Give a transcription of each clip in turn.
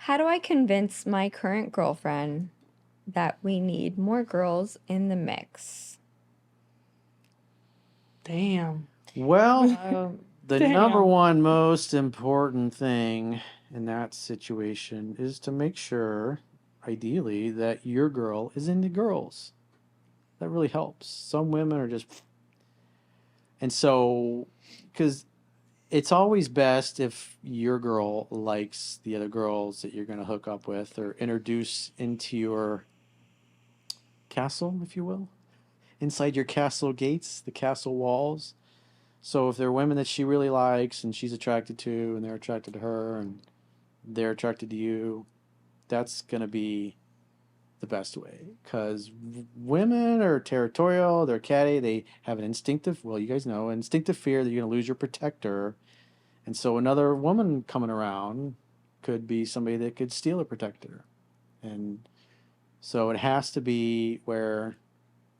How do I convince my current girlfriend that we need more girls in the mix? Damn. Well, the Damn. number one most important thing in that situation is to make sure, ideally, that your girl is into girls. That really helps. Some women are just. And so, because it's always best if your girl likes the other girls that you're going to hook up with or introduce into your castle, if you will, inside your castle gates, the castle walls. So if there are women that she really likes and she's attracted to, and they're attracted to her, and they're attracted to you, that's going to be the best way. Because women are territorial, they're catty, they have an instinctive, well, you guys know, instinctive fear that you're going to lose your protector. And so another woman coming around could be somebody that could steal a protector. And so it has to be where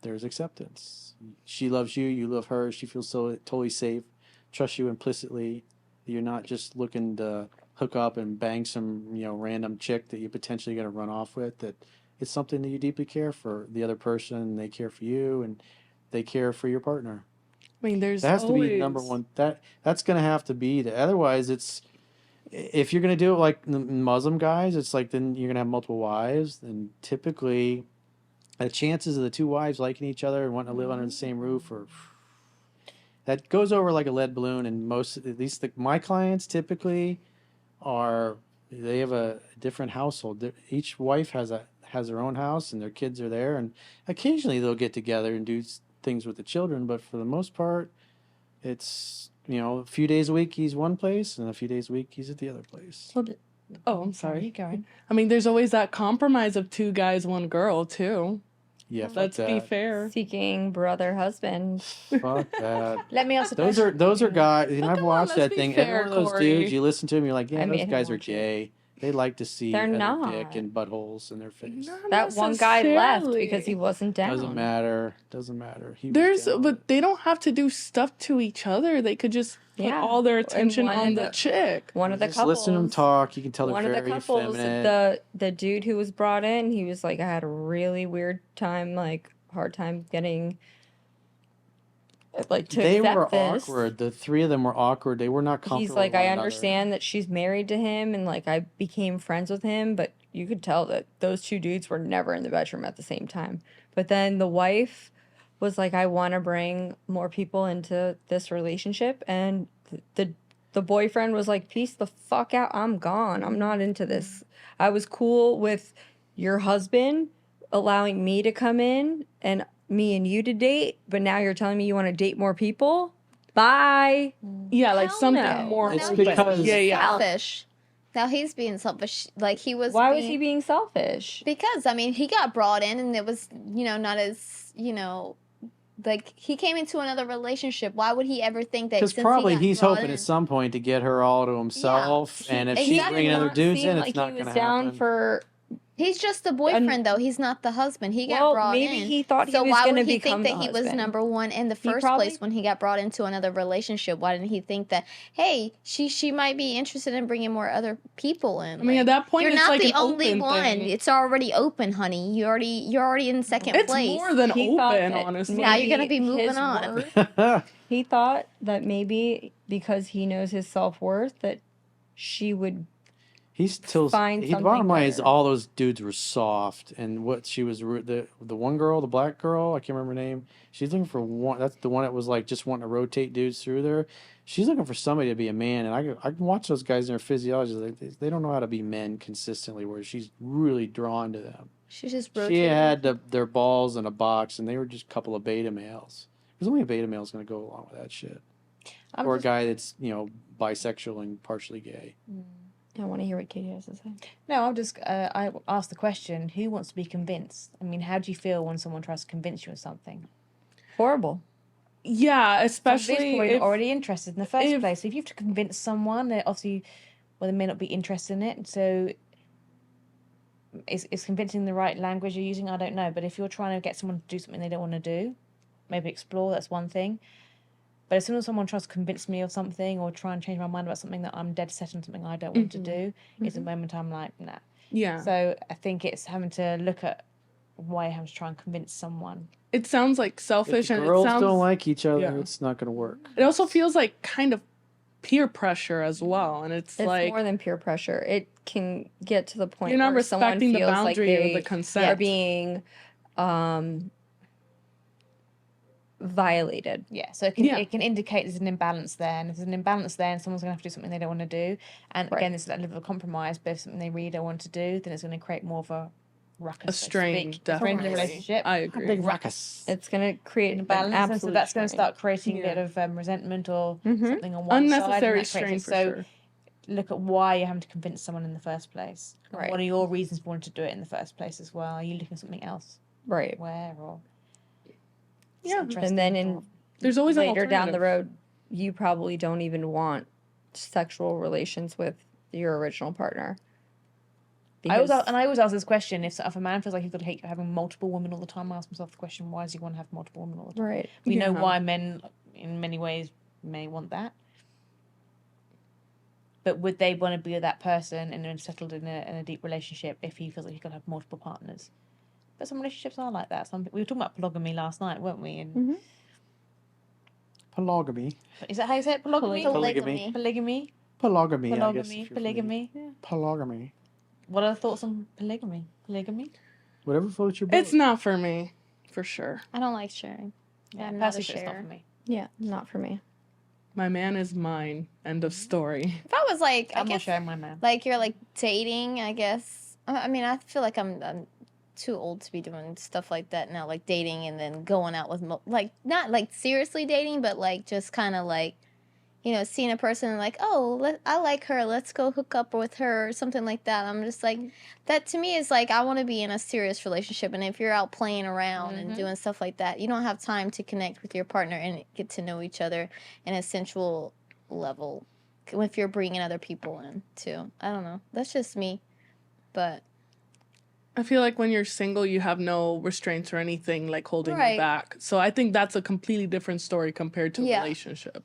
there's acceptance. She loves you, you love her, she feels so totally safe, trusts you implicitly. You're not just looking to hook up and bang some, random chick that you're potentially going to run off with. That it's something that you deeply care for the other person, they care for you, and they care for your partner. I mean, there's That has always... to be number one. That's going to have to be otherwise it's if you're going to do it like the Muslim guys, it's like then you're going to have multiple wives, and typically the chances of the two wives liking each other and wanting to live under the same roof or that goes over like a lead balloon. And most, at least my clients typically they have a different household. Each wife has their own house and their kids are there, and occasionally they'll get together and do things with the children, but for the most part it's a few days a week he's one place and a few days a week he's at the other place. Oh, I'm sorry. Keep going. I mean, there's always that compromise of 2 guys, 1 girl, too. Yeah, Let's be fair. Seeking brother husband. Fuck that. Let me also. Those are guys. But I've come watched on, that let's be thing. fair, Every one of those Corey. dudes, you listen to them, you're like, yeah, I made those him guys are watch it. gay. They like to see They're other not. dick and buttholes in their face. Not That one guy left necessarily. because he wasn't down. Doesn't matter. He was down. But they don't have to do stuff to each other. They could just put all their attention on the chick. One of the Just couples. listen to them talk. You can tell they're One of very the couples, effeminate. the dude who was brought in, he was like, I had a really weird time, hard time getting, to They accept were this. awkward. The 3 of them were awkward. They were not comfortable. He's like, with one I another. understand that she's married to him, and I became friends with him, but you could tell that those 2 dudes were never in the bedroom at the same time. But then the wife was like, I want to bring more people into this relationship, and the boyfriend was like, peace the fuck out, I'm gone, I'm not into this. I was cool with your husband allowing me to come in and me and you to date, but now you're telling me you want to date more people? Bye. Yeah, like Hell something no. more It's open. because- Yeah. Selfish. Now he's being selfish. He was. Why was he being selfish? Because he got brought in, and it was not as he came into another relationship. Why would he ever think that? Because since probably he got he's brought hoping in, at some point to get her all to himself, and if she's bringing other dudes in, it's not going to happen. Down for. He's just the boyfriend, though. He's not the husband. He got brought in. Maybe he thought he so was why going to would he become think that the he was husband? number one in the first place when he got brought into another relationship? Why didn't he think that, hey, she might be interested in bringing more other people in? I mean, at that point, you're it's not like the an only open one. thing. It's already open, honey. You're already in second It's place. more than He thought open, that honestly. Now you're gonna be maybe moving his on. worth- He thought that maybe because he knows his self-worth that she would find The something bottom line is better. all those dudes were soft, and what she was the one girl, the black girl, I can't remember her name. She's looking for one. That's the one that was just wanting to rotate dudes through there. She's looking for somebody to be a man, and I can watch those guys in their physiology. They don't know how to be men consistently. Where she's really drawn to them. She's just She rotating. had their balls in a box, and they were just a couple of beta males. There's only a beta male is going to go along with that shit, or a guy that's bisexual and partially gay. I want to hear what Katie has to say. No, I'll just I asked the question: who wants to be convinced? I mean, how do you feel when someone tries to convince you of something? Horrible. Yeah, especially Somebody's if already interested in the first if- place. If you have to convince someone, they obviously, well, they may not be interested in it. So, is convincing the right language you're using? I don't know. But if you're trying to get someone to do something they don't want to do, maybe explore. That's one thing. But as soon as someone tries to convince me of something or try and change my mind about something that I'm dead set on something I don't want to do, is a moment I'm like, nah. Yeah. So I think it's having to look at why you have to try and convince someone. It sounds like selfish, If the and girls it sounds, don't like each other, yeah. it's not going to work. It also feels like kind of peer pressure as well, and it's like more than peer pressure. It can get to the point you're not where someone respecting the feels like boundary they or the consent. are being violated. Yeah, so it can indicate there's an imbalance there, and if there's an imbalance there, and someone's going to have to do something they don't want to do, and again, it's that level of compromise. But if something they really don't want to do, then it's going to create more of a ruckus, A strain, definitely. relationship. I agree. A big ruckus. It's going to create an imbalance, and so that's going to start creating a Yeah. bit of resentment or something on one Unnecessary side. and that strain for so sure. look at why you're having to convince someone in the first place. And Right. what are your reasons for wanting to do it in the first place as well? Are you looking at something else? Right. Where or Yeah. And then There's always an later down the alternative. road, you probably don't even want sexual relations with your original partner. I always ask this question: if a man feels like he's got to hate having multiple women all the time, I ask myself the question: why does he want to have multiple women all the time? Right. We know Yeah. why men, in many ways, may want that, but would they want to be with that person and then settled in a deep relationship if he feels like he's got to have multiple partners? But some relationships are like that. We were talking about polygamy last night, weren't we? And Polygamy. is that how you say it? Polygamy. Polygamy. Polygamy. Polygamy. I guess, Polygamy. if you're Polygamy. familiar. Polygamy. What are the thoughts on polygamy? Polygamy. Whatever floats your boat. It's not for me, for sure. I don't like sharing. Yeah, I'm not a personally, it's not sharer. for me. Yeah, not for me. My man is mine. End of story. If I was like, I I'm not guess, sharing my man. like you're like dating, I guess. I mean, I feel like I'm too old to be doing stuff like that now, like dating and then going out with, like, not like seriously dating, but like just kind of like, you know, seeing a person and like, oh, I like her, let's go hook up with her or something like that. I'm just like, that to me is like, I want to be in a serious relationship. And if you're out playing around and doing stuff like that, you don't have time to connect with your partner and get to know each other in a sensual level if you're bringing other people in too. I don't know. That's just me. But I feel like when you're single, you have no restraints or anything like holding Right. you back. So I think that's a completely different story compared to a Yeah. relationship.